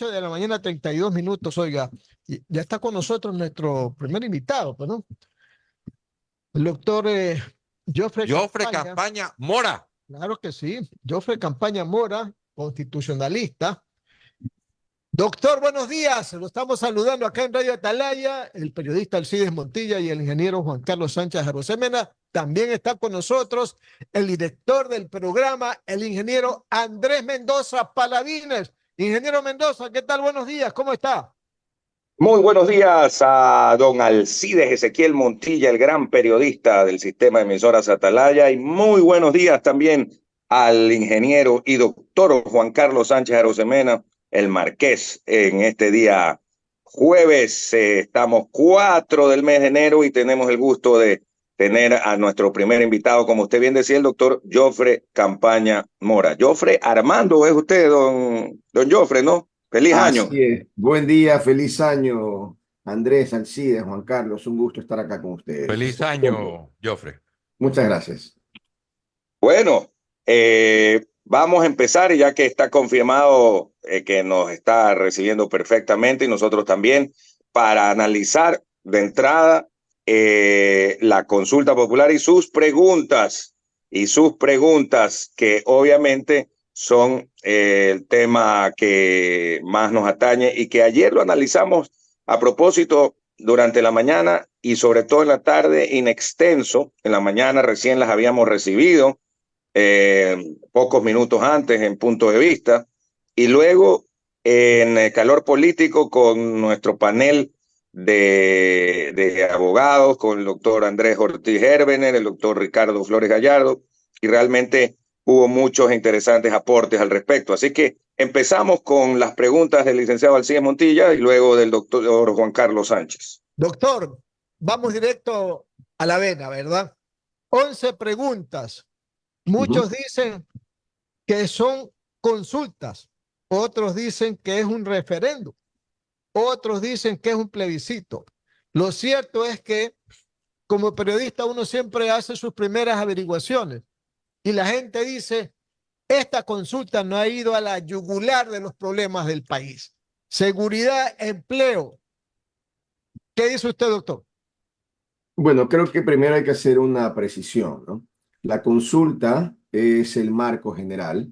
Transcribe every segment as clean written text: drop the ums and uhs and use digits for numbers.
8 de la mañana, 32 minutos, oiga. Y ya está con nosotros nuestro primer invitado, pues, ¿no? El doctor Jofre Jofre Campaña. Campaña Mora. Claro que sí. Jofre Campaña Mora, constitucionalista. Doctor, buenos días. Lo estamos saludando acá en Radio Atalaya, el periodista Alcides Montilla y el ingeniero Juan Carlos Sánchez Arosemena. También está con nosotros el director del programa, el ingeniero Andrés Mendoza Paladines. Ingeniero Mendoza, ¿qué tal? Buenos días, ¿cómo está? Muy buenos días a don Alcides Ezequiel Montilla, el gran periodista del sistema de emisoras Atalaya, y muy buenos días también al ingeniero y doctor Juan Carlos Sánchez Arosemena, el marqués, en este día jueves. Estamos 4 del mes de enero y tenemos el gusto de tener a nuestro primer invitado, como usted bien decía, el doctor Jofre Campaña Mora. Jofre Armando, es usted, don Jofre, ¿no? Feliz año. Así es. Buen día, feliz año, Andrés, Alcides, Juan Carlos. Un gusto estar acá con ustedes. Feliz año, Jofre. Muchas gracias. Bueno, vamos a empezar, ya que está confirmado que nos está recibiendo perfectamente y nosotros también, para analizar de entrada la consulta popular y sus preguntas, que obviamente son el tema que más nos atañe y que ayer lo analizamos a propósito durante la mañana y sobre todo en la tarde in extenso. En la mañana recién las habíamos recibido, pocos minutos antes en Punto de Vista, y luego en el calor político con nuestro panel de abogados, con el doctor Andrés Ortiz Herbener, el doctor Ricardo Flores Gallardo, y realmente hubo muchos interesantes aportes al respecto. Así que empezamos con las preguntas del licenciado Alcides Montilla y luego del doctor Juan Carlos Sánchez. Doctor, vamos directo a la vena, ¿verdad? 11 preguntas. Muchos dicen que son consultas, otros dicen que es un referéndum, otros dicen que es un plebiscito. Lo cierto es que como periodista uno siempre hace sus primeras averiguaciones y la gente dice, esta consulta no ha ido a la yugular de los problemas del país. Seguridad, empleo. ¿Qué dice usted, doctor? Bueno, creo que primero hay que hacer una precisión, ¿no? La consulta es el marco general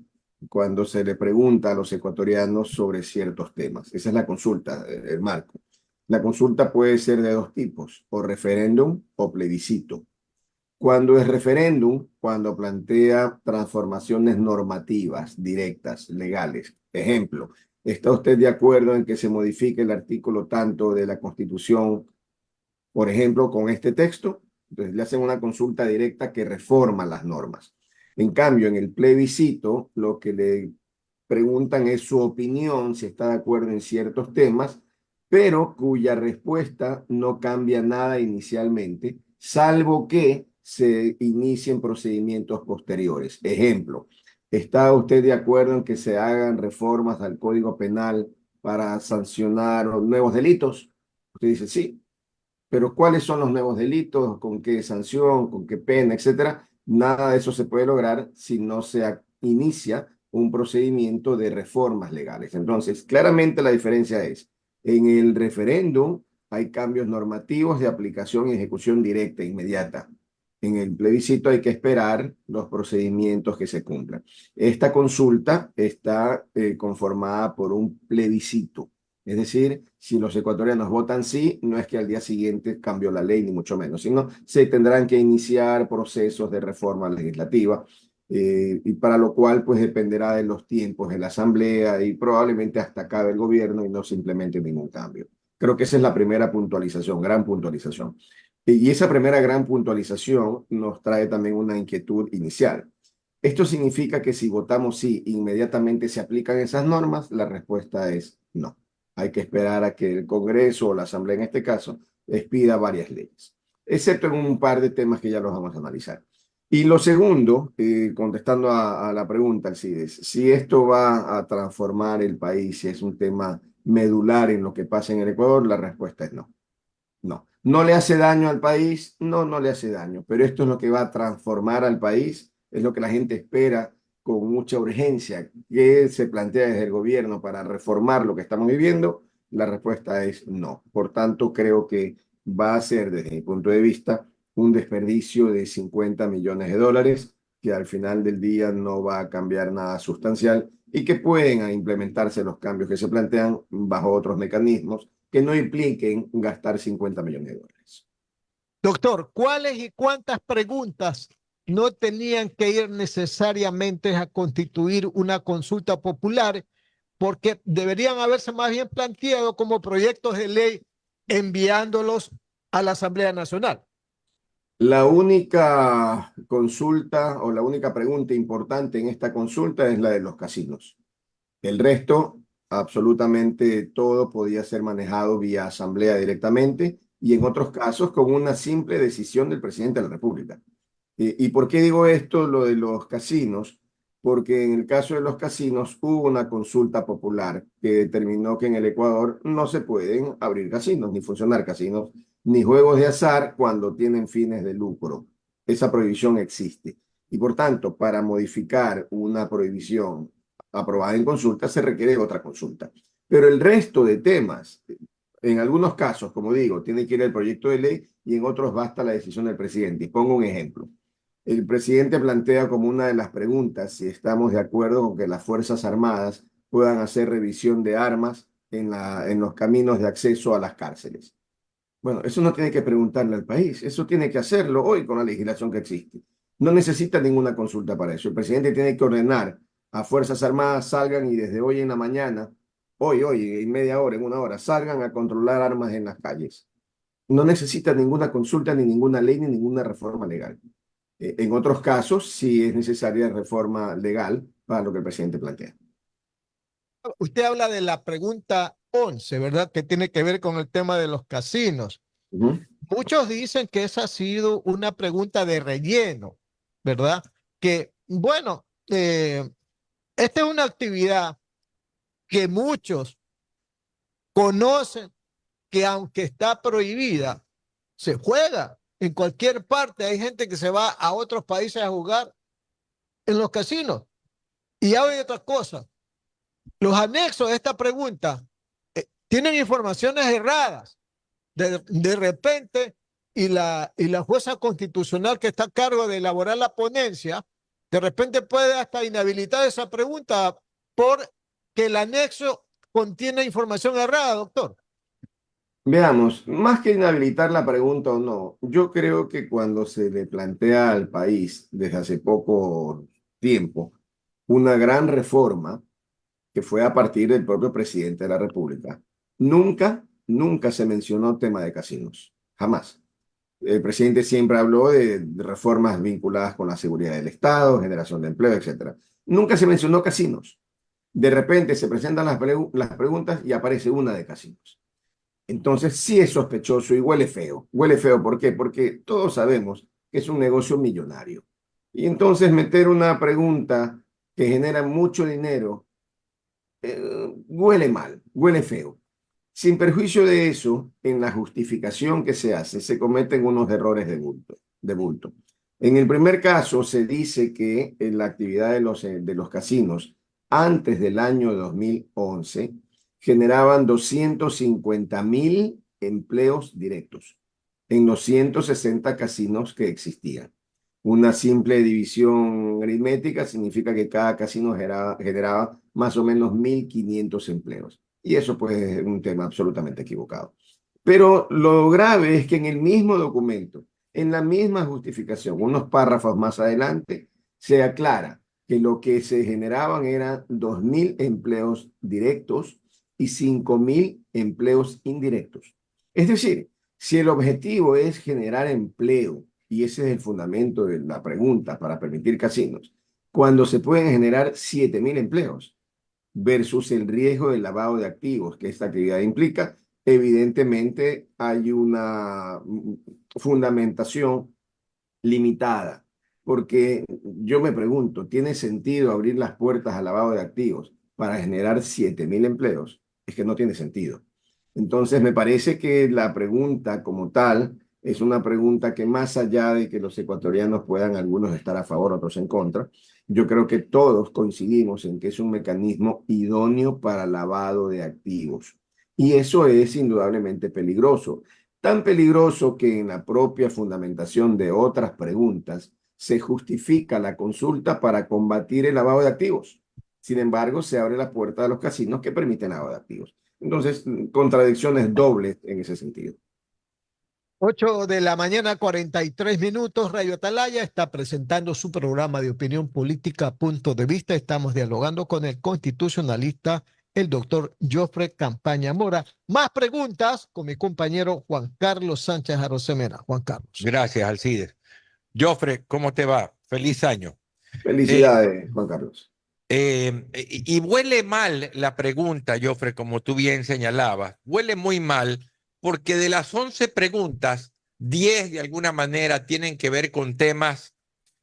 cuando se le pregunta a los ecuatorianos sobre ciertos temas. Esa es la consulta, el marco. La consulta puede ser de dos tipos, o referéndum o plebiscito. Cuando es referéndum, cuando plantea transformaciones normativas, directas, legales. Ejemplo, ¿está usted de acuerdo en que se modifique el artículo tanto de la Constitución, por ejemplo, con este texto? Entonces le hacen una consulta directa que reforma las normas. En cambio, en el plebiscito, lo que le preguntan es su opinión, si está de acuerdo en ciertos temas, pero cuya respuesta no cambia nada inicialmente, salvo que se inicien procedimientos posteriores. Ejemplo, ¿está usted de acuerdo en que se hagan reformas al Código Penal para sancionar nuevos delitos? Usted dice sí, pero ¿cuáles son los nuevos delitos? ¿Con qué sanción? ¿Con qué pena? Etcétera. Nada de eso se puede lograr si no se inicia un procedimiento de reformas legales. Entonces, claramente la diferencia es, en el referéndum hay cambios normativos de aplicación y ejecución directa, inmediata. En el plebiscito hay que esperar los procedimientos que se cumplan. Esta consulta está conformada por un plebiscito. Es decir, si los ecuatorianos votan sí, no es que al día siguiente cambió la ley, ni mucho menos, sino se tendrán que iniciar procesos de reforma legislativa, y para lo cual pues dependerá de los tiempos de la Asamblea y probablemente hasta acabe el gobierno y no se implemente ningún cambio. Creo que esa es la primera puntualización, gran puntualización. Y esa primera gran puntualización nos trae también una inquietud inicial. ¿Esto significa que si votamos sí, inmediatamente se aplican esas normas? La respuesta es no. Hay que esperar a que el Congreso o la Asamblea en este caso expida varias leyes, excepto en un par de temas que ya los vamos a analizar. Y lo segundo, contestando a la pregunta, Alcides, si esto va a transformar el país, si es un tema medular en lo que pasa en el Ecuador, la respuesta es no. No. ¿No le hace daño al país? No, no le hace daño, pero esto es lo que va a transformar al país, es lo que la gente espera con mucha urgencia que se plantea desde el gobierno para reformar lo que estamos viviendo, la respuesta es no. Por tanto, creo que va a ser, desde mi punto de vista, un desperdicio de 50 millones de dólares que al final del día no va a cambiar nada sustancial y que pueden implementarse los cambios que se plantean bajo otros mecanismos que no impliquen gastar 50 millones de dólares. Doctor, ¿cuáles y cuántas preguntas no tenían que ir necesariamente a constituir una consulta popular, porque deberían haberse más bien planteado como proyectos de ley enviándolos a la Asamblea Nacional? La única consulta o la única pregunta importante en esta consulta es la de los casinos. El resto, absolutamente todo podía ser manejado vía asamblea directamente y en otros casos con una simple decisión del presidente de la República. ¿Y por qué digo esto, lo de los casinos? Porque en el caso de los casinos hubo una consulta popular que determinó que en el Ecuador no se pueden abrir casinos, ni funcionar casinos, ni juegos de azar cuando tienen fines de lucro. Esa prohibición existe. Y por tanto, para modificar una prohibición aprobada en consulta, se requiere otra consulta. Pero el resto de temas, en algunos casos, como digo, tiene que ir el proyecto de ley y en otros basta la decisión del presidente. Y pongo un ejemplo. El presidente plantea como una de las preguntas si estamos de acuerdo con que las Fuerzas Armadas puedan hacer revisión de armas en los caminos de acceso a las cárceles. Bueno, eso no tiene que preguntarle al país, eso tiene que hacerlo hoy con la legislación que existe. No necesita ninguna consulta para eso. El presidente tiene que ordenar a Fuerzas Armadas salgan y desde hoy en la mañana, hoy, en media hora, en una hora, salgan a controlar armas en las calles. No necesita ninguna consulta, ni ninguna ley, ni ninguna reforma legal. En otros casos, sí es necesaria reforma legal para lo que el presidente plantea. Usted habla de la pregunta 11, ¿verdad? Que tiene que ver con el tema de los casinos. Muchos dicen que esa ha sido una pregunta de relleno, ¿verdad? Que, bueno, esta es una actividad que muchos conocen que aunque está prohibida, se juega en cualquier parte. Hay gente que se va a otros países a jugar en los casinos. Y hay otra cosa. Los anexos de esta pregunta tienen informaciones erradas. De repente, y la jueza constitucional que está a cargo de elaborar la ponencia, de repente puede hasta inhabilitar esa pregunta porque el anexo contiene información errada, doctor. Veamos, más que inhabilitar la pregunta o no, yo creo que cuando se le plantea al país desde hace poco tiempo una gran reforma que fue a partir del propio presidente de la República, nunca se mencionó tema de casinos, jamás. El presidente siempre habló de reformas vinculadas con la seguridad del Estado, generación de empleo, etc. Nunca se mencionó casinos. De repente se presentan las preguntas y aparece una de casinos. Entonces sí es sospechoso y huele feo. Huele feo, ¿por qué? Porque todos sabemos que es un negocio millonario. Y entonces meter una pregunta que genera mucho dinero huele mal, huele feo. Sin perjuicio de eso, en la justificación que se hace, se cometen unos errores de bulto. En el primer caso, se dice que en la actividad de los casinos antes del año 2011 generaban 250.000 empleos directos en los 160 casinos que existían. Una simple división aritmética significa que cada casino generaba más o menos 1.500 empleos. Y eso pues es un tema absolutamente equivocado. Pero lo grave es que en el mismo documento, en la misma justificación, unos párrafos más adelante, se aclara que lo que se generaban eran 2.000 empleos directos y 5.000 empleos indirectos. Es decir, si el objetivo es generar empleo, y ese es el fundamento de la pregunta para permitir casinos, cuando se pueden generar 7.000 empleos versus el riesgo del lavado de activos que esta actividad implica, evidentemente hay una fundamentación limitada, porque yo me pregunto, ¿tiene sentido abrir las puertas al lavado de activos para generar 7.000 empleos? Es que no tiene sentido. Entonces me parece que la pregunta como tal es una pregunta que más allá de que los ecuatorianos puedan algunos estar a favor, otros en contra, Yo creo que todos coincidimos en que es un mecanismo idóneo para lavado de activos. Y eso es indudablemente peligroso. Tan peligroso que en la propia fundamentación de otras preguntas se justifica la consulta para combatir el lavado de activos. Sin embargo, se abre la puerta a los casinos que permiten lavado de activos. Entonces, contradicciones dobles en ese sentido. 8 de la mañana, 43 minutos. Radio Atalaya está presentando su programa de opinión política, Punto de Vista. Estamos dialogando con el constitucionalista, el doctor Jofre Campaña Mora. Más preguntas con mi compañero Juan Carlos Sánchez Arosemena. Juan Carlos. Gracias, Alcides. Jofre, ¿cómo te va? Feliz año. Felicidades, Juan Carlos. Y huele mal la pregunta, Jofre, como tú bien señalabas. Huele muy mal porque de las 11 preguntas, 10 de alguna manera tienen que ver con temas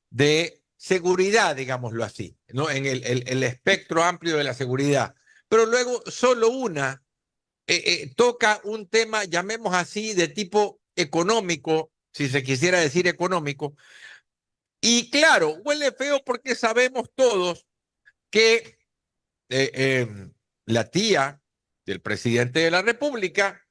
de seguridad, digámoslo así, ¿no? En el espectro amplio de la seguridad. Pero luego solo una toca un tema, llamemos así, de tipo económico, si se quisiera decir económico. Y claro, huele feo porque sabemos todos que la tía del presidente de la República,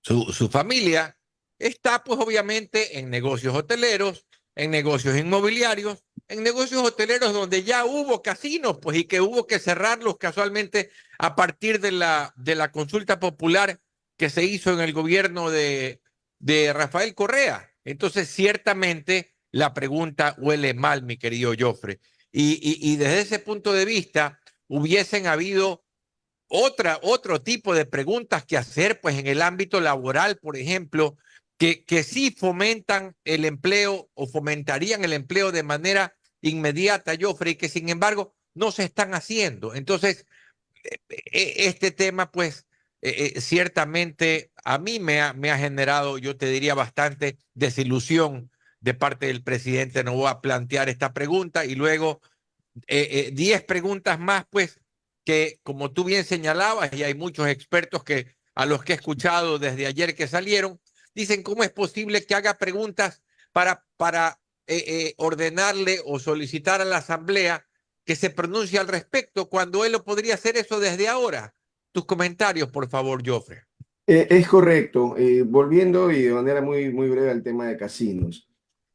su familia, está pues obviamente en negocios hoteleros, en negocios inmobiliarios, en negocios hoteleros donde ya hubo casinos, pues y que hubo que cerrarlos casualmente a partir de la consulta popular que se hizo en el gobierno de Rafael Correa. Entonces, ciertamente la pregunta huele mal, mi querido Jofre. Y desde ese punto de vista, hubiesen habido otro tipo de preguntas que hacer, pues en el ámbito laboral, por ejemplo, que sí fomentan el empleo o fomentarían el empleo de manera inmediata, Jofre, y que sin embargo no se están haciendo. Entonces, este tema, pues, ciertamente a mí me ha generado, yo te diría, bastante desilusión de parte del presidente. No voy a plantear esta pregunta y luego 10 preguntas más, pues, que como tú bien señalabas, y hay muchos expertos que a los que he escuchado desde ayer que salieron, dicen cómo es posible que haga preguntas para ordenarle o solicitar a la Asamblea que se pronuncie al respecto cuando él lo podría hacer eso desde ahora. Tus comentarios, por favor, Jofre. Es correcto. Volviendo y de manera muy breve al tema de casinos.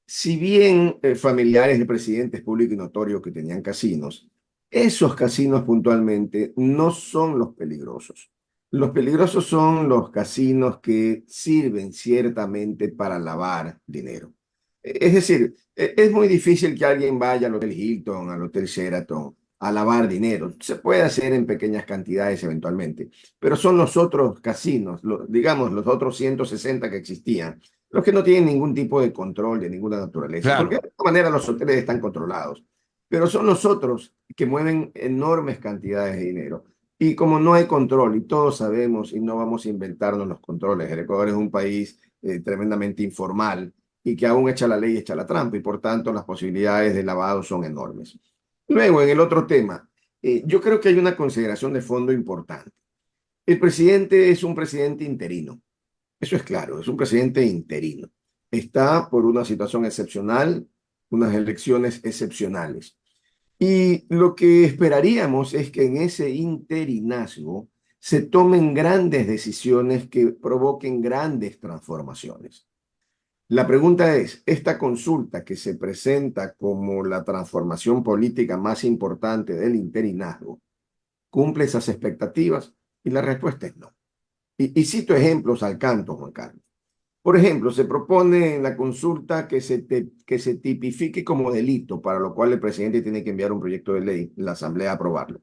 Si bien familiares de presidentes públicos y notorios que tenían casinos, esos casinos puntualmente no son los peligrosos. Los peligrosos son los casinos que sirven ciertamente para lavar dinero. Es decir, es muy difícil que alguien vaya al Hotel Hilton, al Hotel Sheraton, a lavar dinero. Se puede hacer en pequeñas cantidades eventualmente, pero son los otros casinos, digamos los otros 160 que existían, los que no tienen ningún tipo de control de ninguna naturaleza, Claro. porque de alguna manera los hoteles están controlados, pero son los otros que mueven enormes cantidades de dinero. Y como no hay control, y todos sabemos, y no vamos a inventarnos los controles, el Ecuador es un país tremendamente informal y que aún echa la ley y echa la trampa, y por tanto las posibilidades de lavado son enormes. Luego, en el otro tema, yo creo que hay una consideración de fondo importante. El presidente es un presidente interino. Eso es claro, es un presidente interino. Está por una situación excepcional, unas elecciones excepcionales. Y lo que esperaríamos es que en ese interinazgo se tomen grandes decisiones que provoquen grandes transformaciones. La pregunta es, ¿esta consulta que se presenta como la transformación política más importante del interinazgo cumple esas expectativas? Y la respuesta es no. Y cito ejemplos al canto, Juan Carlos. Por ejemplo, se propone en la consulta que se tipifique como delito, para lo cual el presidente tiene que enviar un proyecto de ley, la Asamblea a aprobarlo.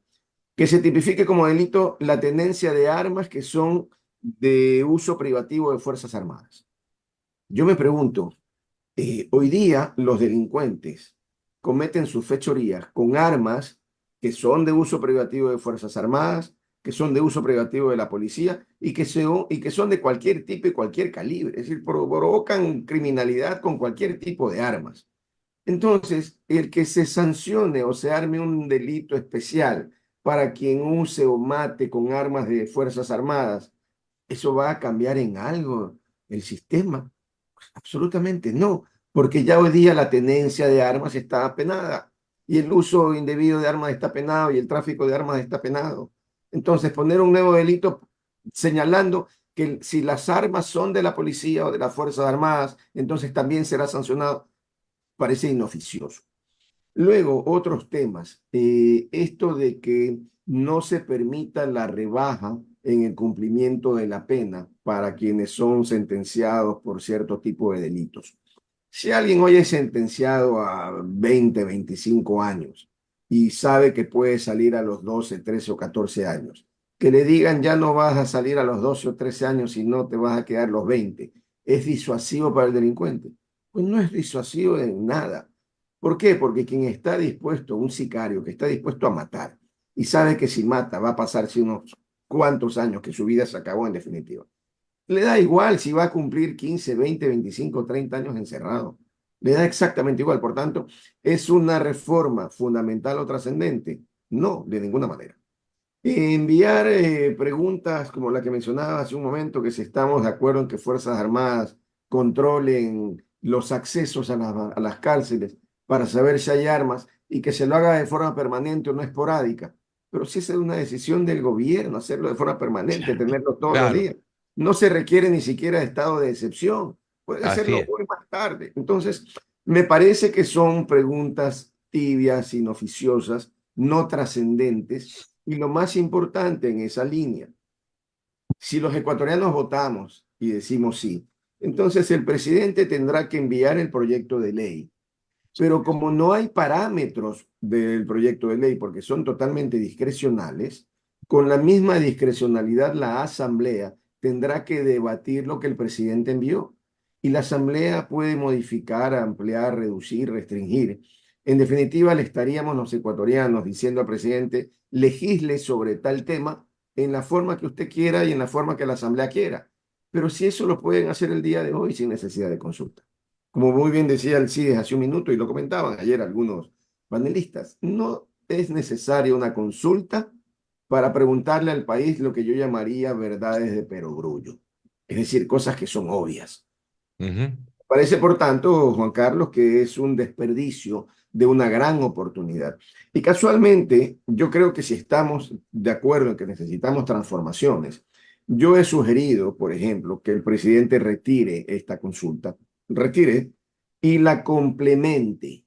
Que se tipifique como delito la tenencia de armas que son de uso privativo de Fuerzas Armadas. Yo me pregunto, hoy día los delincuentes cometen sus fechorías con armas que son de uso privativo de Fuerzas Armadas, que son de uso privativo de la policía y que son de cualquier tipo y cualquier calibre. Es decir, provocan criminalidad con cualquier tipo de armas. Entonces, el que se sancione o se arme un delito especial para quien use o mate con armas de Fuerzas Armadas, ¿eso va a cambiar en algo el sistema? Pues absolutamente no, porque ya hoy día la tenencia de armas está penada. y el uso indebido de armas está penado y el tráfico de armas está penado. Entonces, poner un nuevo delito señalando que si las armas son de la policía o de las Fuerzas Armadas, entonces también será sancionado, parece inoficioso. Luego, otros temas. Esto de que no se permita la rebaja en el cumplimiento de la pena para quienes son sentenciados por cierto tipo de delitos. Si alguien hoy es sentenciado a 20, 25 años y sabe que puede salir a los 12, 13 o 14 años, que le digan ya no vas a salir a los 12 o 13 años y no te vas a quedar los 20, ¿es disuasivo para el delincuente? Pues no es disuasivo en nada. ¿Por qué? Porque quien está dispuesto, un sicario que está dispuesto a matar y sabe que si mata va a pasarse unos cuantos años, que su vida se acabó en definitiva. Le da igual si va a cumplir 15, 20, 25, 30 años encerrado. Le da exactamente igual. Por tanto, ¿es una reforma fundamental o trascendente? No, de ninguna manera. Enviar preguntas como la que mencionaba hace un momento, que si estamos de acuerdo en que Fuerzas Armadas controlen los accesos a las cárceles para saber si hay armas y que se lo haga de forma permanente o no esporádica. Pero si esa es una decisión del gobierno, hacerlo de forma permanente, tenerlo todos los Claro, días. No se requiere ni siquiera de estado de excepción. Puede así hacerlo es. hoy más tarde. Entonces, me parece que son preguntas tibias, inoficiosas, no trascendentes y lo más importante en esa línea, si los ecuatorianos votamos y decimos sí, entonces el presidente tendrá que enviar el proyecto de ley. Pero como no hay parámetros del proyecto de ley, porque son totalmente discrecionales, con la misma discrecionalidad la Asamblea tendrá que debatir lo que el presidente envió. Y la Asamblea puede modificar, ampliar, reducir, restringir. En definitiva, le estaríamos los ecuatorianos diciendo al presidente, legisle sobre tal tema en la forma que usted quiera y en la forma que la Asamblea quiera. Pero si eso lo pueden hacer el día de hoy sin necesidad de consulta. Como muy bien decía Alcides hace un minuto y lo comentaban ayer algunos panelistas, no es necesaria una consulta para preguntarle al país lo que yo llamaría verdades de perogrullo, es decir, cosas que son obvias. Ujú. Parece, por tanto, Juan Carlos, que es un desperdicio de una gran oportunidad. Y casualmente, yo creo que si estamos de acuerdo en que necesitamos transformaciones, yo he sugerido, por ejemplo, que el presidente retire esta consulta, retire y la complemente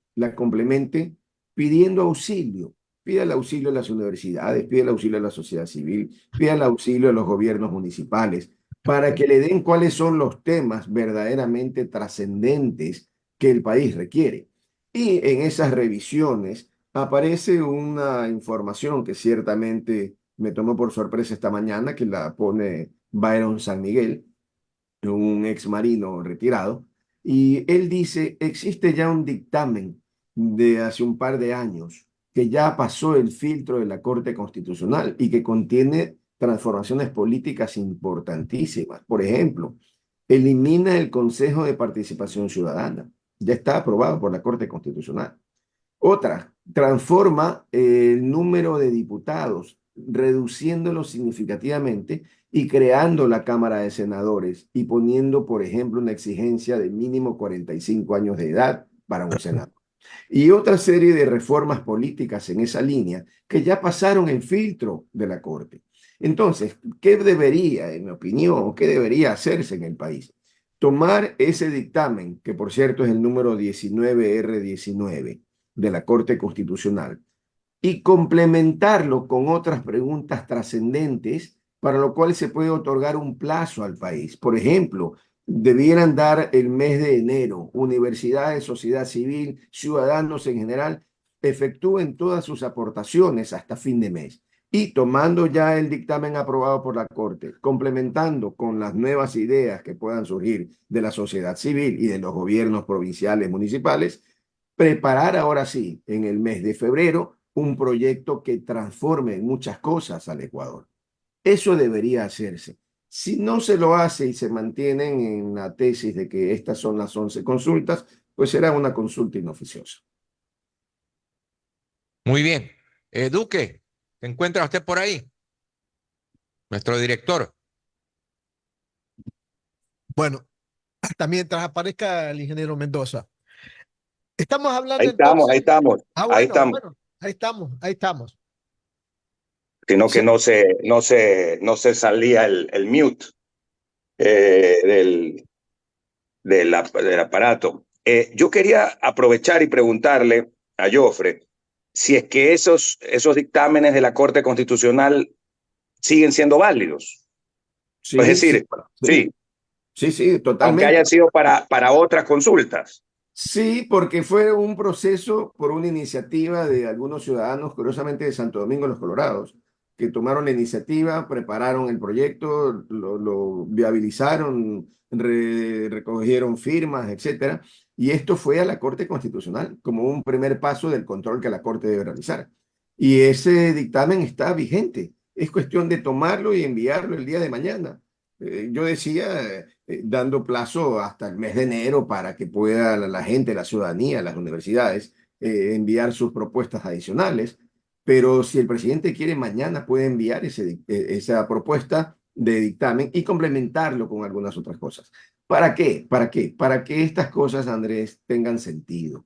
pidiendo auxilio. Pida el auxilio a las universidades, pida el auxilio a la sociedad civil, pida el auxilio a los gobiernos municipales, para que le den cuáles son los temas verdaderamente trascendentes que el país requiere. Y en esas revisiones aparece una información que ciertamente me tomó por sorpresa esta mañana, que la pone Byron San Miguel, un ex marino retirado, y él dice, existe ya un dictamen de hace un par de años que ya pasó el filtro de la Corte Constitucional y que contiene transformaciones políticas importantísimas. Por ejemplo, elimina el Consejo de Participación Ciudadana. Ya está aprobado por la Corte Constitucional. Otra, transforma el número de diputados, reduciéndolo significativamente y creando la Cámara de Senadores y poniendo, por ejemplo, una exigencia de mínimo 45 años de edad para un senador. Y otra serie de reformas políticas en esa línea que ya pasaron el filtro de la Corte. Entonces, ¿qué debería, en mi opinión, qué debería hacerse en el país? Tomar ese dictamen, que por cierto es el número 19R19 de la Corte Constitucional, y complementarlo con otras preguntas trascendentes, para lo cual se puede otorgar un plazo al país. Por ejemplo, debieran dar el mes de enero, universidades, sociedad civil, ciudadanos en general, efectúen todas sus aportaciones hasta fin de mes. Y tomando ya el dictamen aprobado por la Corte, complementando con las nuevas ideas que puedan surgir de la sociedad civil y de los gobiernos provinciales, municipales, preparar ahora sí, en el mes de febrero, un proyecto que transforme muchas cosas al Ecuador. Eso debería hacerse. Si no se lo hace y se mantienen en la tesis de que estas son las 11 consultas, pues será una consulta inoficiosa. Muy bien. Duque, ¿se encuentra usted por ahí? Nuestro director. Bueno, hasta mientras aparezca el ingeniero Mendoza. Estamos Ahí hablando estamos, ahí entonces. estamos, Ah, ahí bueno, estamos. bueno, ahí estamos, ahí estamos. Sino que Sí, no se salía el mute del, del aparato. Yo quería aprovechar y preguntarle a Jofre si es que esos dictámenes de la Corte Constitucional siguen siendo válidos. Es Sí, sí, decir, sí, sí, sí, sí, aunque totalmente. hayan sido para otras consultas. Sí, porque fue un proceso por una iniciativa de algunos ciudadanos, curiosamente de Santo Domingo, los Colorados, que tomaron la iniciativa, prepararon el proyecto, lo viabilizaron, recogieron firmas, etcétera, y esto fue a la Corte Constitucional como un primer paso del control que la Corte debe realizar. Y ese dictamen está vigente. Es cuestión de tomarlo y enviarlo el día de mañana. Yo decía, dando plazo hasta el mes de enero para que pueda la gente, la ciudadanía, las universidades enviar sus propuestas adicionales. Pero si el presidente quiere mañana, puede enviar esa propuesta de dictamen y complementarlo con algunas otras cosas. ¿Para qué? ¿Para qué? Para que estas cosas, Andrés, tengan sentido.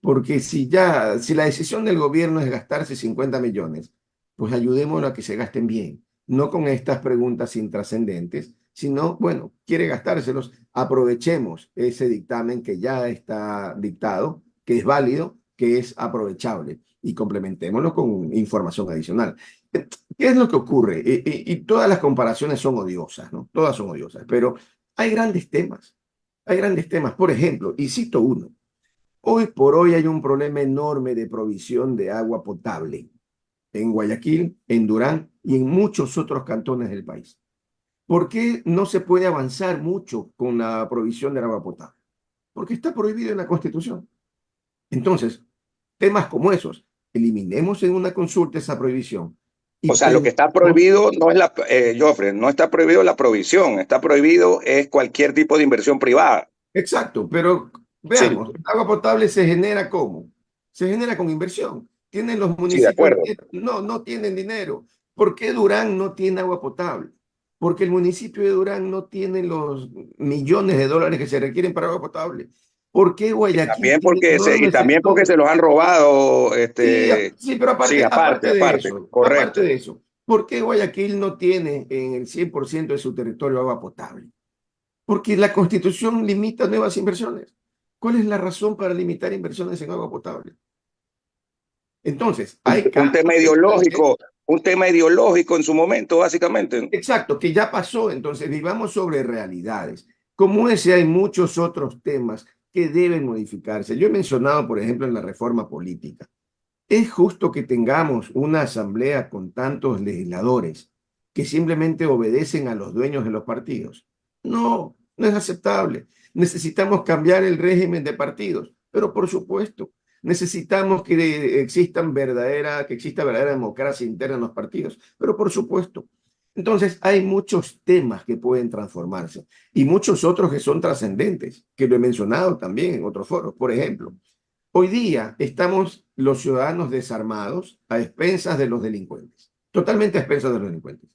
Porque si la decisión del gobierno es gastarse 50 millones, pues ayudémoslo a que se gasten bien, no con estas preguntas intrascendentes, sino, bueno, quiere gastárselos, aprovechemos ese dictamen que ya está dictado, que es válido, que es aprovechable y complementémoslo con información adicional. ¿Qué es lo que ocurre? Y todas las comparaciones son odiosas, ¿no? Todas son odiosas, pero hay grandes temas, hay grandes temas. Por ejemplo, y cito uno. Hoy por hoy hay un problema enorme de provisión de agua potable en Guayaquil, en Durán y en muchos otros cantones del país. ¿Por qué no se puede avanzar mucho con la provisión del agua potable? Porque está prohibido en la Constitución. Entonces, temas como esos, eliminemos en una consulta esa prohibición y O sea, lo que está pensemos. prohibido no es Jofre, no está prohibido la provisión, está prohibido es cualquier tipo de inversión privada. Exacto, pero Sí, veamos, el agua potable se genera ¿cómo? Se genera con inversión. ¿Tienen los sí, de municipios acuerdo. dinero? No, no tienen dinero. ¿Por qué Durán no tiene agua potable? Porque el municipio de Durán no tiene los millones de dólares que se requieren para agua potable. ¿Por qué Guayaquil tiene Y enormes también porque sectores? se los han robado, Sí, sí, pero sí, aparte correcto. de eso, ¿por qué Guayaquil no tiene en el 100% de su territorio agua potable? Porque la Constitución limita nuevas inversiones. ¿Cuál es la razón para limitar inversiones en agua potable? Entonces, hay casos que están Un tema ideológico en su momento, básicamente. exacto, que ya pasó. Entonces, vivamos sobre realidades. Como ese, hay muchos otros temas que deben modificarse. Yo he mencionado, por ejemplo, en la reforma política. ¿Es justo que tengamos una asamblea con tantos legisladores que simplemente obedecen a los dueños de los partidos? No, no es aceptable. Necesitamos cambiar el régimen de partidos, pero por supuesto, necesitamos que exista verdadera democracia interna en los partidos, pero por supuesto. Entonces, hay muchos temas que pueden transformarse y muchos otros que son trascendentes, que lo he mencionado también en otros foros. Por ejemplo, hoy día estamos los ciudadanos desarmados a expensas de los delincuentes, totalmente a expensas de los delincuentes.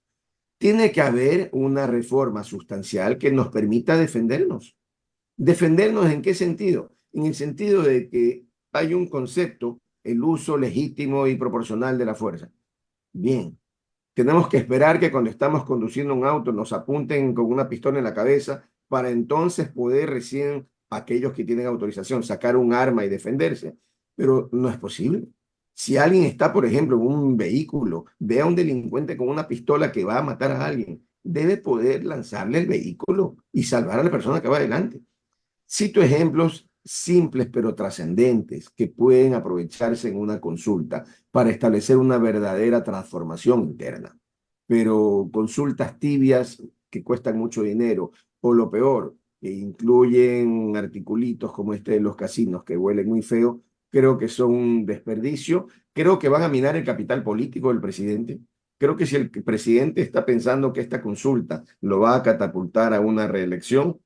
Tiene que haber una reforma sustancial que nos permita defendernos. ¿Defendernos en qué sentido? En el sentido de que hay un concepto, el uso legítimo y proporcional de la fuerza. Bien, tenemos que esperar que cuando estamos conduciendo un auto nos apunten con una pistola en la cabeza para entonces poder recién aquellos que tienen autorización sacar un arma y defenderse. Pero no es posible. Si alguien está, por ejemplo, en un vehículo, ve a un delincuente con una pistola que va a matar a alguien, debe poder lanzarle el vehículo y salvar a la persona que va adelante. Cito ejemplos simples pero trascendentes que pueden aprovecharse en una consulta para establecer una verdadera transformación interna. Pero consultas tibias que cuestan mucho dinero, o lo peor, que incluyen articulitos como este de los casinos que huelen muy feo, creo que son un desperdicio. Creo que van a minar el capital político del presidente. Creo que si el presidente está pensando que esta consulta lo va a catapultar a una reelección,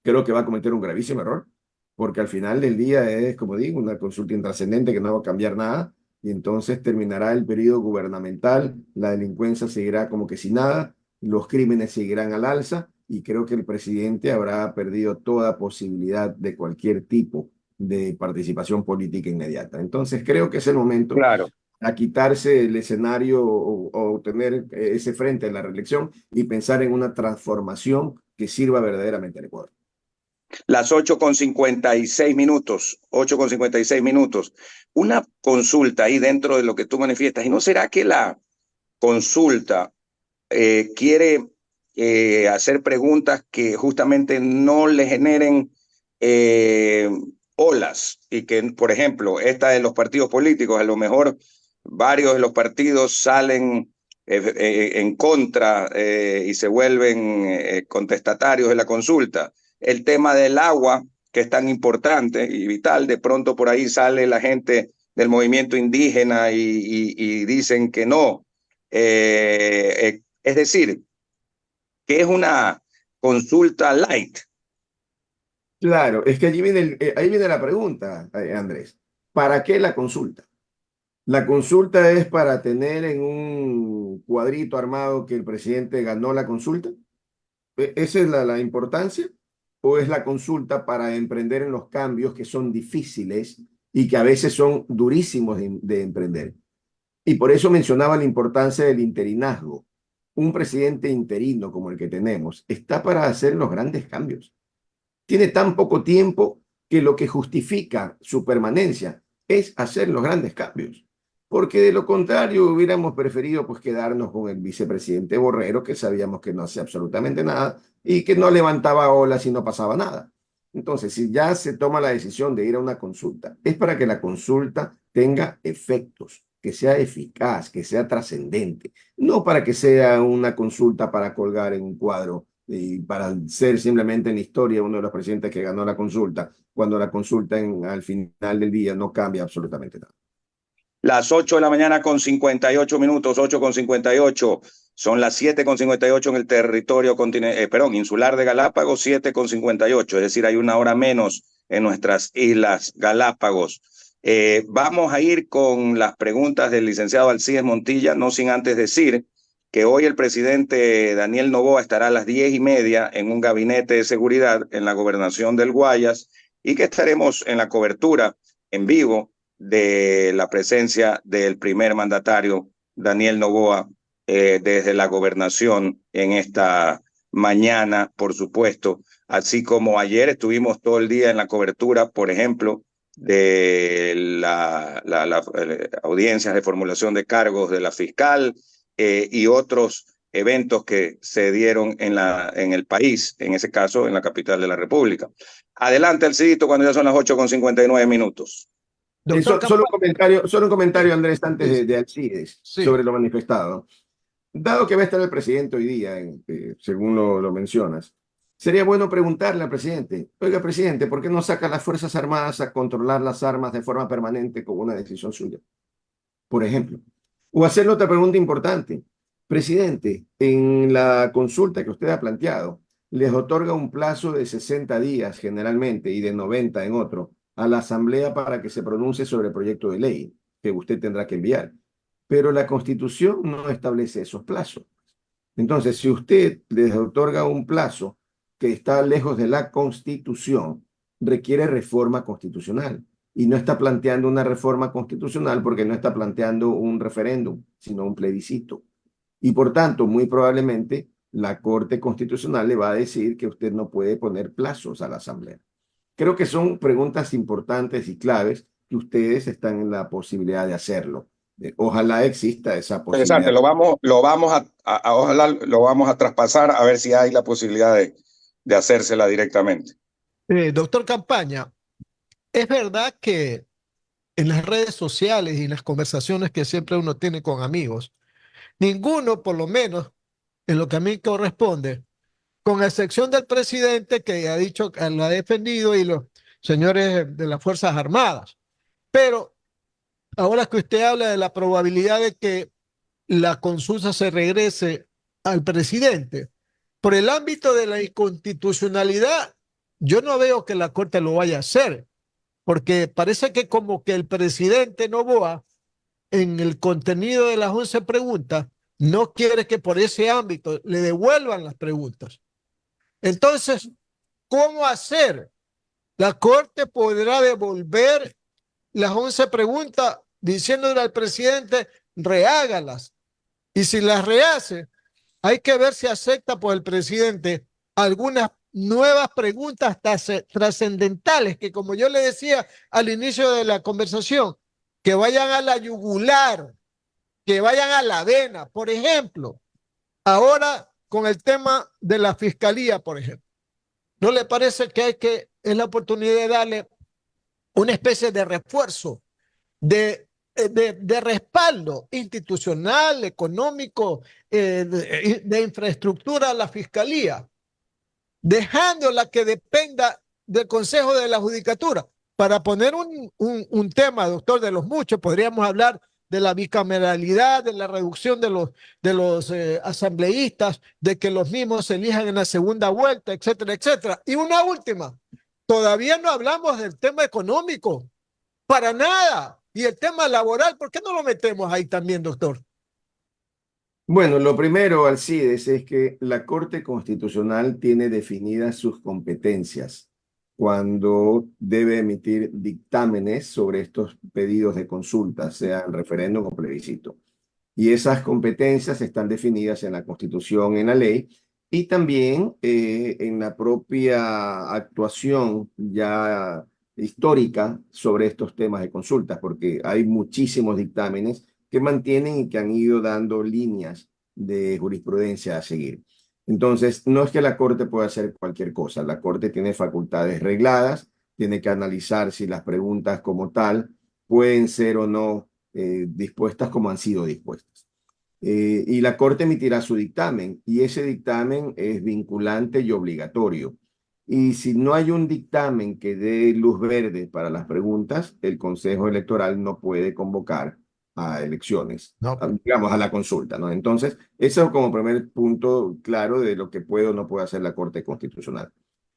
creo que va a cometer un gravísimo error, porque al final del día es, como digo, una consulta intrascendente que no va a cambiar nada, y entonces terminará el periodo gubernamental, la delincuencia seguirá como que sin nada, los crímenes seguirán al alza, y creo que el presidente habrá perdido toda posibilidad de cualquier tipo de participación política inmediata. Entonces creo que es el momento Claro. a quitarse el escenario o tener ese frente en la reelección y pensar en una transformación que sirva verdaderamente al Ecuador. Las 8:56 minutos, 8:56 minutos. Una consulta ahí dentro de lo que tú manifiestas. ¿Y no será que la consulta quiere hacer preguntas que justamente no le generen olas? Y que, por ejemplo, esta de los partidos políticos, a lo mejor varios de los partidos salen en contra y se vuelven contestatarios de la consulta. El tema del agua, que es tan importante y vital, de pronto por ahí sale la gente del movimiento indígena y dicen que no. Es decir, que es una consulta light. Claro, es que ahí viene la pregunta, Andrés. ¿Para qué la consulta? La consulta es para tener en un cuadrito armado que el presidente ganó la consulta. ¿Esa es la importancia? ¿O es la consulta para emprender en los cambios que son difíciles y que a veces son durísimos de emprender? Y por eso mencionaba la importancia del interinazgo. Un presidente interino como el que tenemos está para hacer los grandes cambios. Tiene tan poco tiempo que lo que justifica su permanencia es hacer los grandes cambios. Porque de lo contrario hubiéramos preferido pues quedarnos con el vicepresidente Borrero, que sabíamos que no hacía absolutamente nada y que no levantaba olas y no pasaba nada. Entonces, si ya se toma la decisión de ir a una consulta, es para que la consulta tenga efectos, que sea eficaz, que sea trascendente, no para que sea una consulta para colgar en un cuadro y para ser simplemente en la historia uno de los presidentes que ganó la consulta, cuando la consulta al final del día no cambia absolutamente nada. Las 8:58 minutos, 8:58. Son las 7:58 en el territorio insular de Galápagos, 7:58. Es decir, hay una hora menos en nuestras islas Galápagos. Vamos a ir con las preguntas del licenciado Alcides Montilla, no sin antes decir que hoy el presidente Daniel Noboa estará a las 10:30 en un gabinete de seguridad en la gobernación del Guayas y que estaremos en la cobertura en vivo de la presencia del primer mandatario Daniel Noboa desde la gobernación en esta mañana, por supuesto, así como ayer estuvimos todo el día en la cobertura, por ejemplo, de las audiencias de formulación de cargos de la fiscal y otros eventos que se dieron en el país, en ese caso en la capital de la República. Adelante, Alcidito, cuando ya son las 8:59 minutos. Solo un comentario, Andrés, antes de Alcides, Sí. sobre lo manifestado. Dado que va a estar el presidente hoy día, según lo mencionas, sería bueno preguntarle al presidente, oiga, presidente, ¿por qué no saca las Fuerzas Armadas a controlar las armas de forma permanente con una decisión suya? Por ejemplo. O hacerle otra pregunta importante. Presidente, en la consulta que usted ha planteado, les otorga un plazo de 60 días generalmente y de 90 en otro a la Asamblea para que se pronuncie sobre el proyecto de ley que usted tendrá que enviar. Pero la Constitución no establece esos plazos. Entonces, si usted les otorga un plazo que está lejos de la Constitución, requiere reforma constitucional. Y no está planteando una reforma constitucional porque no está planteando un referéndum, sino un plebiscito. Y por tanto, muy probablemente, la Corte Constitucional le va a decir que usted no puede poner plazos a la Asamblea. Creo que son preguntas importantes y claves que ustedes están en la posibilidad de hacerlo. Ojalá exista esa posibilidad. Interesante, ojalá lo vamos a traspasar a ver si hay la posibilidad de hacérsela directamente. Doctor Campaña, es verdad que en las redes sociales y en las conversaciones que siempre uno tiene con amigos, ninguno, por lo menos en lo que a mí corresponde, con excepción del presidente que ha dicho que lo ha defendido y los señores de las Fuerzas Armadas. Pero ahora que usted habla de la probabilidad de que la consulta se regrese al presidente, por el ámbito de la inconstitucionalidad, yo no veo que la Corte lo vaya a hacer, porque parece que como que el presidente Noboa, en el contenido de las 11 preguntas, no quiere que por ese ámbito le devuelvan las preguntas. Entonces, ¿cómo hacer La Corte podrá devolver las 11 preguntas diciéndole al presidente, rehágalas. Y si las rehace, hay que ver si acepta por el presidente algunas nuevas preguntas trascendentales que, como yo le decía al inicio de la conversación, que vayan a la yugular, que vayan a la vena. Por ejemplo, ahora con el tema de la fiscalía, por ejemplo, ¿no le parece que es la oportunidad de darle una especie de refuerzo, de respaldo institucional, económico, de infraestructura a la fiscalía, dejándola que dependa del Consejo de la Judicatura? Para poner un tema, doctor, de los muchos, podríamos hablar de la bicameralidad, de la reducción de los asambleístas, de que los mismos se elijan en la segunda vuelta, etcétera, etcétera. Y una última, todavía no hablamos del tema económico, para nada. Y el tema laboral, ¿por qué no lo metemos ahí también, doctor? Bueno, lo primero, Alcides, es que la Corte Constitucional tiene definidas sus competencias cuando debe emitir dictámenes sobre estos pedidos de consulta, sean referéndum o plebiscito. Y esas competencias están definidas en la Constitución, en la ley, y también en la propia actuación ya histórica sobre estos temas de consultas, porque hay muchísimos dictámenes que mantienen y que han ido dando líneas de jurisprudencia a seguir. Entonces, no es que la Corte pueda hacer cualquier cosa, la Corte tiene facultades regladas, tiene que analizar si las preguntas como tal pueden ser o no dispuestas como han sido dispuestas. Y la Corte emitirá su dictamen y ese dictamen es vinculante y obligatorio. Y si no hay un dictamen que dé luz verde para las preguntas, el Consejo Electoral no puede convocar a elecciones, No. digamos, a la consulta, ¿no? Entonces, eso es como primer punto claro de lo que puede o no puede hacer la Corte Constitucional.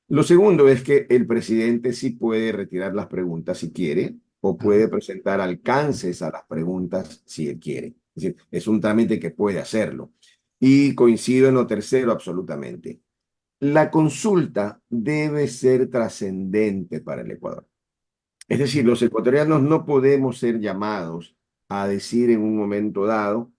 Lo segundo es que el presidente sí puede retirar las preguntas si quiere, o puede presentar alcances a las preguntas si él quiere. Es decir, es un trámite que puede hacerlo. Y coincido en lo tercero absolutamente. La consulta debe ser trascendente para el Ecuador. Es decir, los ecuatorianos no podemos ser llamados a decir en un momento dado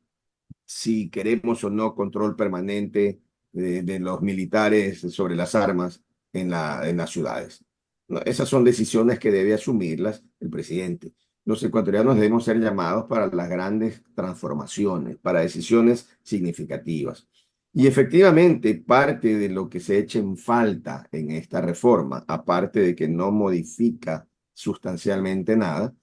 si queremos o no control permanente de los militares sobre las armas en las ciudades. No, esas son decisiones que debe asumirlas el presidente. Los ecuatorianos debemos ser llamados para las grandes transformaciones, para decisiones significativas. Y efectivamente, parte de lo que se echa en falta en esta reforma, aparte de que no modifica sustancialmente nada,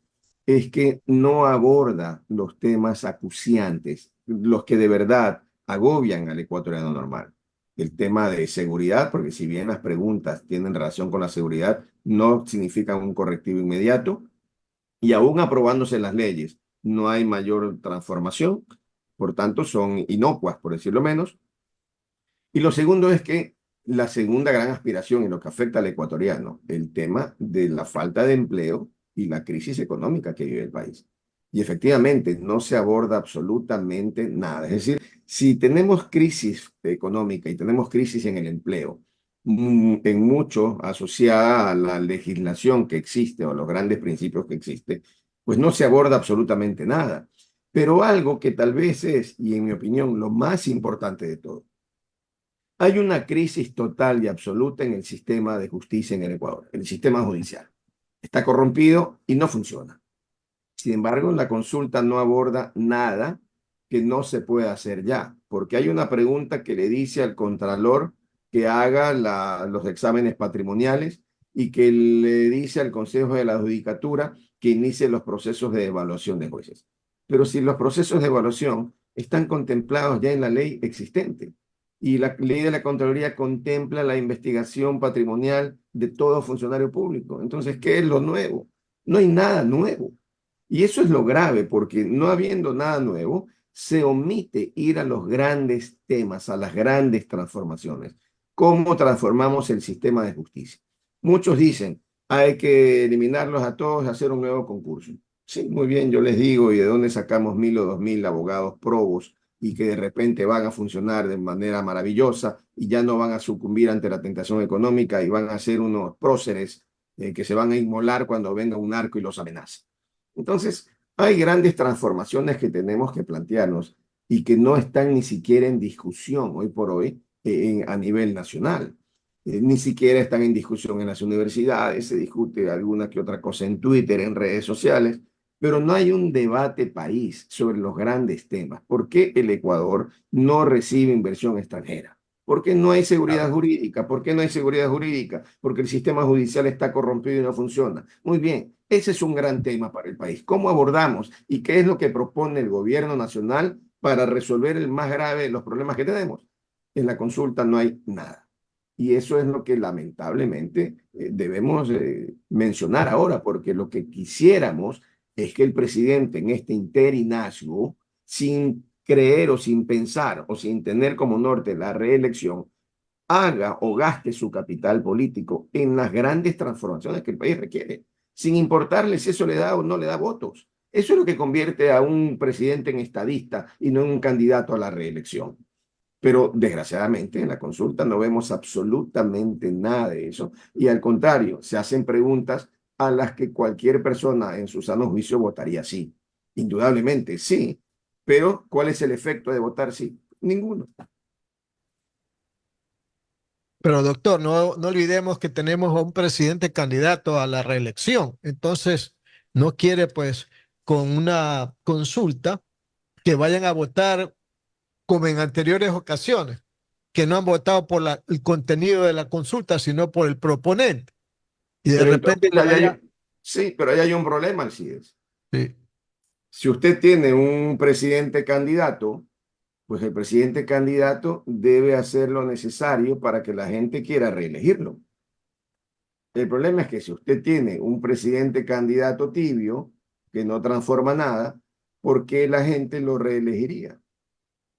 es que no aborda los temas acuciantes, los que de verdad agobian al ecuatoriano normal. El tema de seguridad, porque si bien las preguntas tienen relación con la seguridad, no significan un correctivo inmediato, y aún aprobándose las leyes, no hay mayor transformación, por tanto son inocuas, por decirlo menos. Y lo segundo es que la segunda gran aspiración en lo que afecta al ecuatoriano, el tema de la falta de empleo y la crisis económica que vive el país. Y efectivamente no se aborda absolutamente nada. Es decir, si tenemos crisis económica y tenemos crisis en el empleo, en mucho asociada a la legislación que existe o a los grandes principios que existe, pues no se aborda absolutamente nada. Pero algo que tal vez es, y en mi opinión, lo más importante de todo, hay una crisis total y absoluta en el sistema de justicia en el Ecuador, el sistema judicial. Está corrompido y no funciona. Sin embargo, la consulta no aborda nada que no se pueda hacer ya, porque hay una pregunta que le dice al contralor que haga los exámenes patrimoniales y que le dice al Consejo de la Judicatura que inicie los procesos de evaluación de jueces. Pero si los procesos de evaluación están contemplados ya en la ley existente, y la ley de la Contraloría contempla la investigación patrimonial de todo funcionario público. Entonces, ¿qué es lo nuevo? No hay nada nuevo. Y eso es lo grave, porque no habiendo nada nuevo, se omite ir a los grandes temas, a las grandes transformaciones. ¿Cómo transformamos el sistema de justicia? Muchos dicen, hay que eliminarlos a todos y hacer un nuevo concurso. Sí, muy bien, yo les digo, ¿y de dónde sacamos 1.000 o 2.000 abogados probos y que de repente van a funcionar de manera maravillosa y ya no van a sucumbir ante la tentación económica y van a ser unos próceres que se van a inmolar cuando venga un narco y los amenace. Entonces, hay grandes transformaciones que tenemos que plantearnos y que no están ni siquiera en discusión hoy por hoy a nivel nacional. Ni siquiera están en discusión en las universidades, se discute alguna que otra cosa en Twitter, en redes sociales, pero no hay un debate país sobre los grandes temas. ¿Por qué el Ecuador no recibe inversión extranjera? ¿Por qué no hay seguridad jurídica? ¿Por qué no hay seguridad jurídica? Porque el sistema judicial está corrompido y no funciona. Muy bien, ese es un gran tema para el país. ¿Cómo abordamos y qué es lo que propone el gobierno nacional para resolver el más grave de los problemas que tenemos? En la consulta no hay nada. Y eso es lo que lamentablemente debemos mencionar ahora, porque lo que quisiéramos es que el presidente en este interinazgo, sin creer o sin pensar o sin tener como norte la reelección, haga o gaste su capital político en las grandes transformaciones que el país requiere, sin importarle si eso le da o no le da votos. Eso es lo que convierte a un presidente en estadista y no en un candidato a la reelección. Pero desgraciadamente en la consulta no vemos absolutamente nada de eso. Y al contrario, se hacen preguntas a las que cualquier persona en su sano juicio votaría sí. Indudablemente sí. Pero ¿cuál es el efecto de votar sí? Ninguno. Pero doctor, no olvidemos que tenemos a un presidente candidato a la reelección. Entonces, no quiere pues con una consulta que vayan a votar como en anteriores ocasiones, que no han votado por el contenido de la consulta, sino por el proponente. Y de Pero repente entonces le vaya... sí, pero ahí hay un problema, Alcides. Sí. Si usted tiene un presidente candidato, pues el presidente candidato debe hacer lo necesario para que la gente quiera reelegirlo. El problema es que si usted tiene un presidente candidato tibio que no transforma nada, ¿por qué la gente lo reelegiría?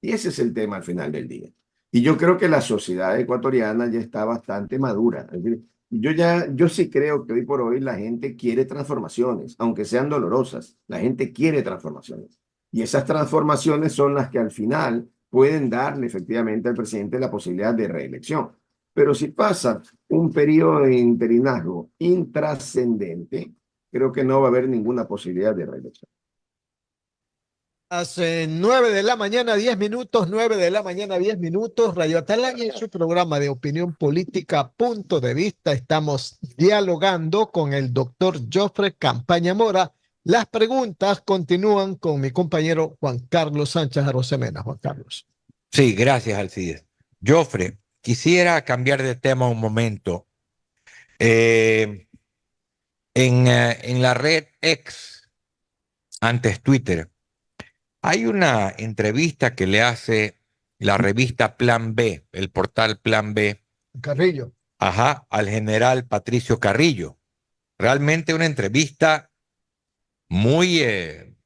Y ese es el tema al final del día. Y yo creo que la sociedad ecuatoriana ya está bastante madura. Es decir, yo sí creo que hoy por hoy la gente quiere transformaciones, aunque sean dolorosas. La gente quiere transformaciones. Y esas transformaciones son las que al final pueden darle efectivamente al presidente la posibilidad de reelección. Pero si pasa un periodo de interinazgo intrascendente, creo que no va a haber ninguna posibilidad de reelección. Hace 9 de la mañana, 10 minutos, 9 de la mañana, 10 minutos, Radio Atalaya en su programa de opinión política, Punto de Vista. Estamos dialogando con el doctor Jofre Campaña Mora. Las preguntas continúan con mi compañero Juan Carlos Sánchez Arosemena. Juan Carlos. Sí, gracias, Alcides. Jofre, quisiera cambiar de tema un momento. En la red X, antes Twitter, hay una entrevista que le hace la revista Plan B, el portal Plan B, Carrillo. ajá, al general Patricio Carrillo. Realmente una entrevista muy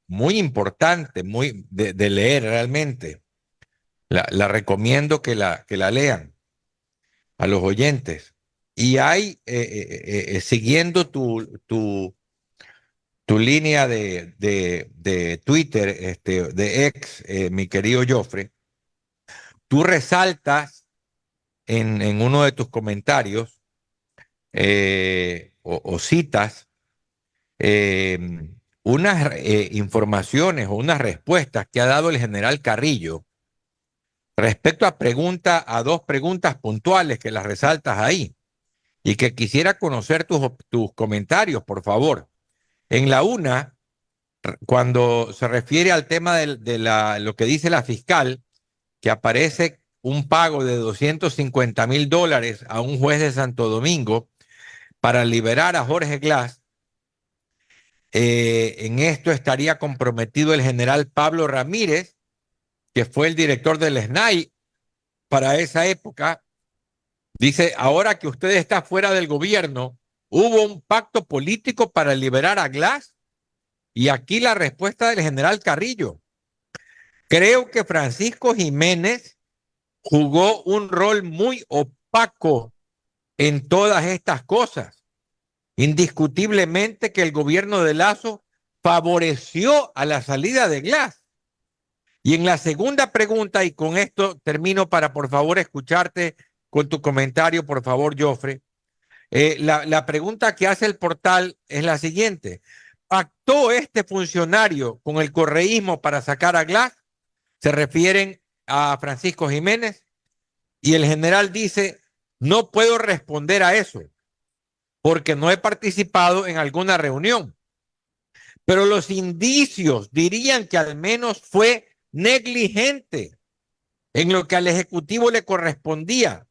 importante, muy de leer realmente. La recomiendo que la lean a los oyentes. Y hay, siguiendo tu línea de Twitter, de ex, mi querido Joffre, tú resaltas en uno de tus comentarios o citas unas informaciones o unas respuestas que ha dado el general Carrillo respecto a dos preguntas puntuales que las resaltas ahí y que quisiera conocer tus comentarios, por favor. En la una, cuando se refiere al tema lo que dice la fiscal, que aparece un pago de $250,000 a un juez de Santo Domingo para liberar a Jorge Glass, en esto estaría comprometido el general Pablo Ramírez, que fue el director del SNAI para esa época. Dice, ahora que usted está fuera del gobierno, ¿hubo un pacto político para liberar a Glass? Y aquí la respuesta del general Carrillo. Creo que Francisco Jiménez jugó un rol muy opaco en todas estas cosas. Indiscutiblemente que el gobierno de Lazo favoreció a la salida de Glass. Y en la segunda pregunta, y con esto termino para por favor escucharte con tu comentario, por favor, Jofre. La pregunta que hace el portal es la siguiente. ¿Pactó este funcionario con el correísmo para sacar a Glass? Se refieren a Francisco Jiménez y el general dice, no puedo responder a eso porque no he participado en alguna reunión, pero los indicios dirían que al menos fue negligente en lo que al Ejecutivo le correspondía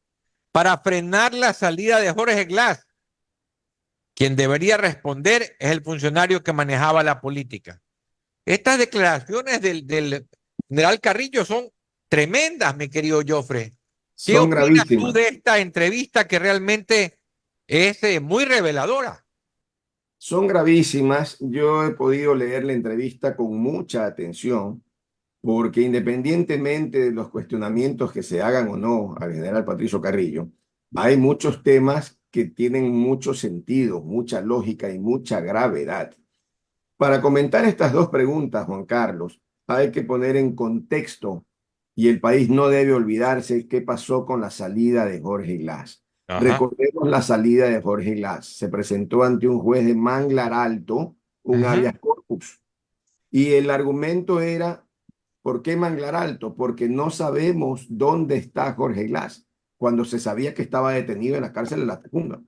para frenar la salida de Jorge Glass. Quien debería responder es el funcionario que manejaba la política. Estas declaraciones del general Carrillo son tremendas, mi querido Joffre. ¿Qué Son opinas tú gravísimas. de esta entrevista que realmente es muy reveladora? Son gravísimas. Yo he podido leer la entrevista con mucha atención, porque independientemente de los cuestionamientos que se hagan o no al general Patricio Carrillo, hay muchos temas que tienen mucho sentido, mucha lógica y mucha gravedad. Para comentar estas dos preguntas, Juan Carlos, hay que poner en contexto y el país no debe olvidarse qué pasó con la salida de Jorge Glass. Ajá. Recordemos la salida de Jorge Glass. Se presentó ante un juez de Manglar Alto, un Ujú. habeas corpus. Y el argumento era, ¿por qué Manglar Alto? Porque no sabemos dónde está Jorge Glass, cuando se sabía que estaba detenido en la cárcel de La Tacunga.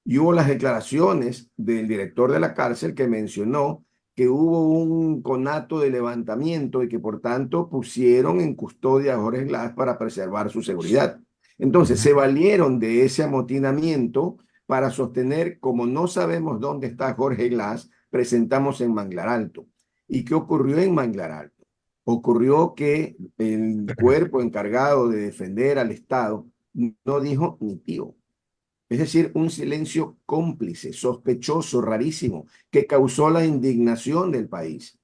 Y hubo las declaraciones del director de la cárcel que mencionó que hubo un conato de levantamiento y que por tanto pusieron en custodia a Jorge Glass para preservar su seguridad. Entonces se valieron de ese amotinamiento para sostener, como no sabemos dónde está Jorge Glass, presentamos en Manglar Alto. ¿Y qué ocurrió en Manglar Alto? Ocurrió que el cuerpo encargado de defender al Estado no dijo ni tío. Es decir, un silencio cómplice, sospechoso, rarísimo, que causó la indignación del país.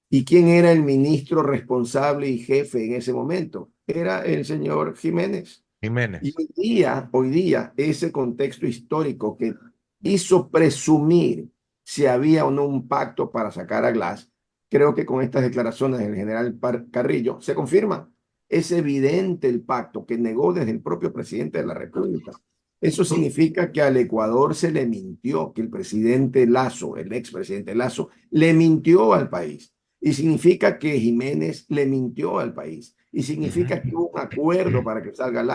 ¿Y quién era el ministro responsable y jefe en ese momento? Era el señor Jiménez. Y Jiménez. hoy día, ese contexto histórico que hizo presumir si había o no un pacto para sacar a Glass, creo que con estas declaraciones del general Carrillo se confirma. Es evidente el pacto que negó desde el propio presidente de la República. Eso significa que al Ecuador se le mintió, que el presidente Lasso, el expresidente Lasso, le mintió al país. Y significa que Jiménez le mintió al país. Y significa que hubo un acuerdo para que salga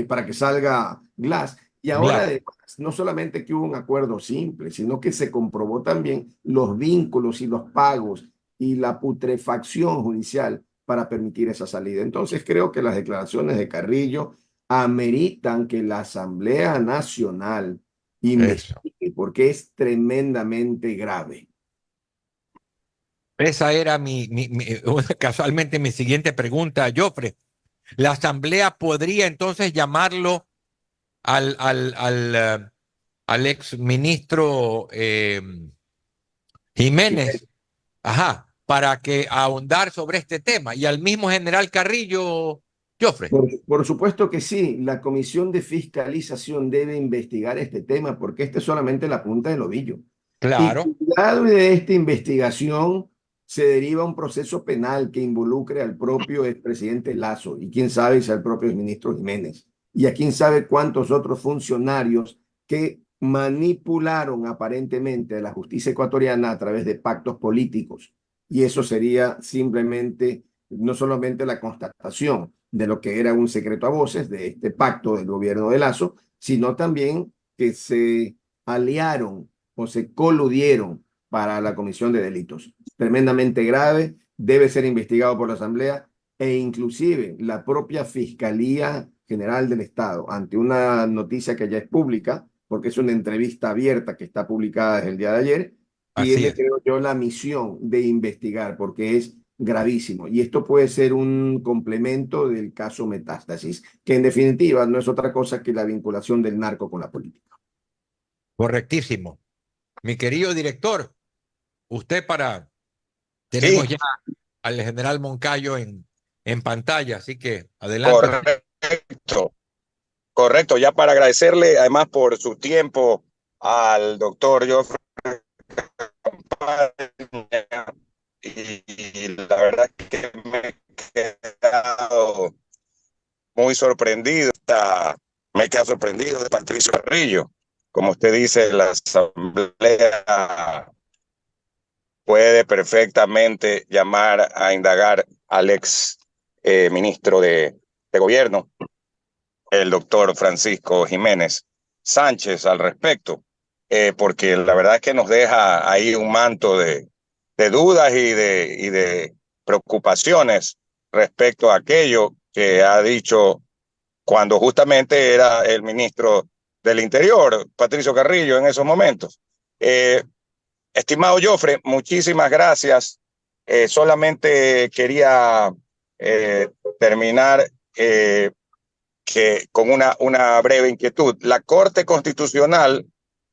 para que salga Glass. Y ahora Glass. además, no solamente que hubo un acuerdo simple, sino que se comprobó también los vínculos y los pagos y la putrefacción judicial para permitir esa salida. Entonces creo que las declaraciones de Carrillo ameritan que la Asamblea Nacional Eso. investigue porque es tremendamente grave. Esa era casualmente mi siguiente pregunta, Joffre. ¿La Asamblea podría entonces llamarlo al ex ministro Jiménez, ajá, para que ahondar sobre este tema y al mismo general Carrillo, Joffre? Por supuesto que sí, la Comisión de Fiscalización debe investigar este tema porque esta es solamente la punta del ovillo. Y Claro, cuidado de esta investigación se deriva un proceso penal que involucre al propio expresidente Lasso y quién sabe si al propio ministro Jiménez y a quién sabe cuántos otros funcionarios que manipularon aparentemente a la justicia ecuatoriana a través de pactos políticos. Y eso sería simplemente, no solamente la constatación de lo que era un secreto a voces de este pacto del gobierno de Lasso, sino también que se aliaron o se coludieron para la comisión de delitos. Tremendamente grave, debe ser investigado por la Asamblea e inclusive la propia Fiscalía General del Estado, ante una noticia que ya es pública, porque es una entrevista abierta que está publicada desde el día de ayer, así tiene, es. creo yo, la misión de investigar, porque es gravísimo. Y esto puede ser un complemento del caso Metástasis, que en definitiva no es otra cosa que la vinculación del narco con la política. Correctísimo. Mi querido director, usted Sí, tenemos ya al general Moncayo en pantalla, así que adelante. correcto, correcto. Ya para agradecerle además por su tiempo al doctor Joffrey y la verdad que me he quedado muy sorprendido. Me he quedado sorprendido de Patricio Carrillo. como usted dice, la Asamblea puede perfectamente llamar a indagar al ex ministro de Gobierno, el doctor Francisco Jiménez Sánchez, al respecto, porque la verdad es que nos deja ahí un manto de dudas y de preocupaciones respecto a aquello que ha dicho cuando justamente era el ministro del Interior, Patricio Carrillo, en esos momentos. Estimado Jofre, muchísimas gracias. Solamente quería terminar con una breve inquietud. La Corte Constitucional,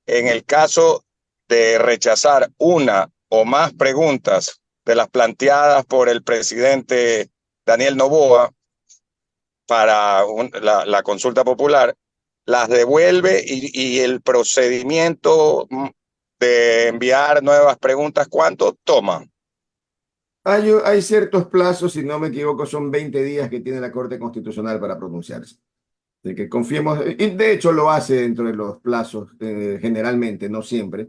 en el caso de rechazar una o más preguntas de las planteadas por el presidente Daniel Noboa para la consulta popular, las devuelve y el procedimiento de enviar nuevas preguntas, ¿cuánto toma? Hay ciertos plazos, si no me equivoco, son 20 días que tiene la Corte Constitucional para pronunciarse. De que confiemos, y de hecho lo hace dentro de los plazos, generalmente, no siempre,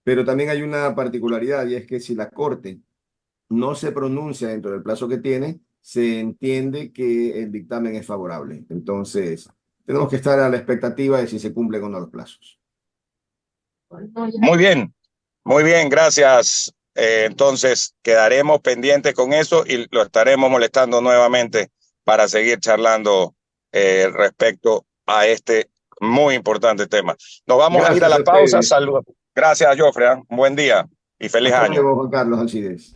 pero también hay una particularidad y es que si la Corte no se pronuncia dentro del plazo que tiene, se entiende que el dictamen es favorable. Entonces, tenemos que estar a la expectativa de si se cumplen o no los plazos. Muy bien, gracias. Entonces, quedaremos pendientes con eso y lo estaremos molestando nuevamente para seguir charlando respecto a este muy importante tema. Nos vamos a ir a la pausa. Saludos. Gracias, Jofre. Un buen día y feliz Hasta año. luego, Juan Carlos Alcides.